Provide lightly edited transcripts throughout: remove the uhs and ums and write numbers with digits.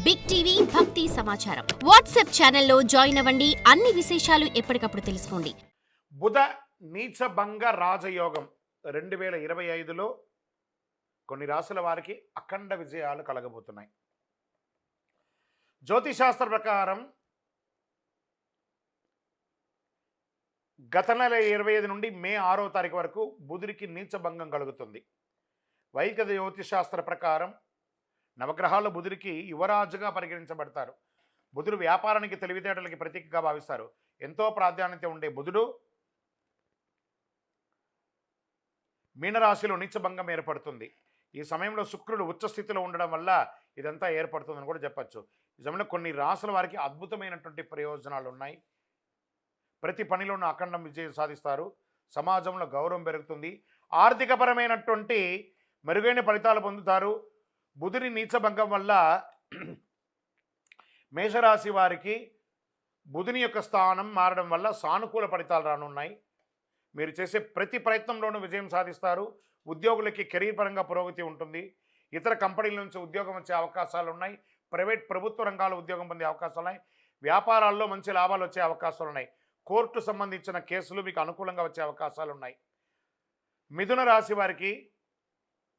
Big TV భక్తి సమాచారం WhatsApp ఛానల్లో జాయిన్ అవ్వండి. అన్ని విశేషాలు ఎప్పటికప్పుడు తెలుసుకోండి. బుధ నీచభంగ రాజయోగం 2025లో కొన్ని రాశుల వారికి అఖండ విజయాలు కలగబోతున్నాయి. జ్యోతిశాస్త్ర ప్రకారం గత నెల 25 నుండి మే 6వ తారీఖు వరకు బుధుడికి నీచభంగం కలుగుతుంది. వైదిక జ్యోతిశాస్త్ర ప్రకారం నవగ్రహాలు బుధుడికి యువరాజుగా పరిగణించబడతారు. బుధుడు వ్యాపారానికి తెలివితేటలకి ప్రతీకగా భావిస్తారు. ఎంతో ప్రాధాన్యత ఉండే బుధుడు మీనరాశిలో నీచభంగం ఏర్పడుతుంది. ఈ సమయంలో శుక్రుడు ఉచ్చ స్థితిలో ఉండడం వల్ల ఇదంతా ఏర్పడుతుందని కూడా చెప్పచ్చు. ఈ సమయంలో కొన్ని రాశుల వారికి అద్భుతమైనటువంటి ప్రయోజనాలు ఉన్నాయి. ప్రతి పనిలోనూ అఖండం విజయం సాధిస్తారు. సమాజంలో గౌరవం పెరుగుతుంది. ఆర్థికపరమైనటువంటి మెరుగైన ఫలితాలు పొందుతారు. బుధుని నీచభంగం వల్ల మేషరాశి వారికి బుధుని యొక్క స్థానం మారడం వల్ల సానుకూల ఫలితాలు రానున్నాయి. మీరు చేసే ప్రతి ప్రయత్నంలోనూ విజయం సాధిస్తారు. ఉద్యోగులకి కెరీర్ పరంగా పురోగతి ఉంటుంది. ఇతర కంపెనీల నుంచి ఉద్యోగం వచ్చే అవకాశాలు ఉన్నాయి. ప్రభుత్వ రంగాల ఉద్యోగం పొందే అవకాశాలు ఉన్నాయి. వ్యాపారాల్లో మంచి లాభాలు వచ్చే అవకాశాలు ఉన్నాయి. కోర్టు సంబంధించిన కేసులు మీకు అనుకూలంగా వచ్చే అవకాశాలు ఉన్నాయి. మిథున రాశి వారికి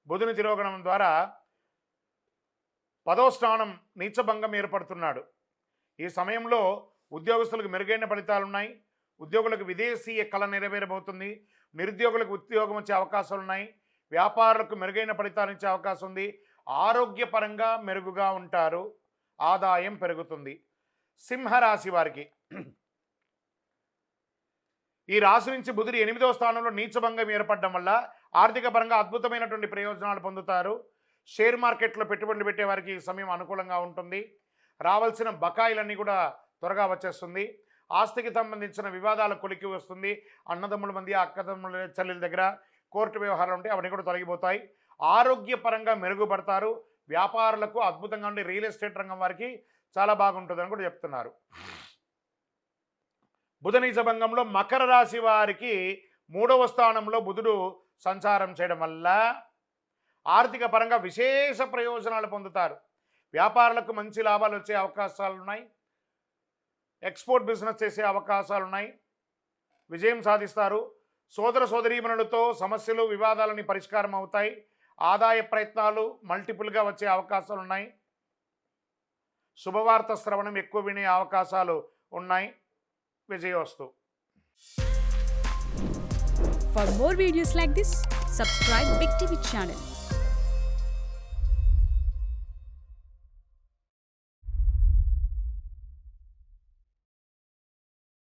బుధుని తిరోగమనం ద్వారా 10వ స్థానం నీచభంగం ఏర్పడుతున్నాడు. ఈ సమయంలో ఉద్యోగస్తులకు మెరుగైన ఫలితాలు ఉన్నాయి. ఉద్యోగులకు విదేశీయ కళ నెరవేరబోతుంది. నిరుద్యోగులకు ఉద్యోగం వచ్చే అవకాశాలు ఉన్నాయి. వ్యాపారులకు మెరుగైన ఫలితాలు ఇచ్చే అవకాశం ఉంది. ఆరోగ్యపరంగా మెరుగుగా ఉంటారు. ఆదాయం పెరుగుతుంది. సింహరాశి వారికి ఈ రాశి నుంచి బుధుడు 8వ స్థానంలో నీచభంగం ఏర్పడడం వల్ల ఆర్థిక పరంగా అద్భుతమైనటువంటి ప్రయోజనాలు పొందుతారు. షేర్ మార్కెట్లో పెట్టుబడులు పెట్టే వారికి ఈ సమయం అనుకూలంగా ఉంటుంది. రావాల్సిన బకాయిలన్నీ కూడా త్వరగా వచ్చేస్తుంది. ఆస్తికి సంబంధించిన వివాదాల కొలికి వస్తుంది. అన్నదమ్ముల మధ్య అక్కదమ్ముల చెల్లెల దగ్గర కోర్టు వ్యవహారాలు ఉంటే అవన్నీ కూడా తొలగిపోతాయి. ఆరోగ్యపరంగా మెరుగుపడతారు. వ్యాపారులకు అద్భుతంగా ఉండే రియల్ ఎస్టేట్ రంగం వారికి చాలా బాగుంటుందని కూడా చెప్తున్నారు. బుధ నీచభంగంలో మకర రాశి వారికి 3వ స్థానంలో బుధుడు సంచారం చేయడం వల్ల ఆర్థిక పరంగా విశేష ప్రయోజనాలు పొందుతారు. వ్యాపారులకు మంచి లాభాలు వచ్చే అవకాశాలు ఉన్నాయి. ఎక్స్పోర్ట్ బిజినెస్ చేసే అవకాశాలు ఉన్నాయి. విజయం సాధిస్తారు. సోదర సోదరీమణులతో సమస్యలు వివాదాలని పరిష్కారం అవుతాయి. ఆదాయ ప్రయత్నాలు మల్టిపుల్గా వచ్చే అవకాశాలు ఉన్నాయి. శుభవార్త శ్రవణం ఎక్కువ వినే అవకాశాలు ఉన్నాయి. విజయోస్తు. For more videos like this, subscribe Big TV channel.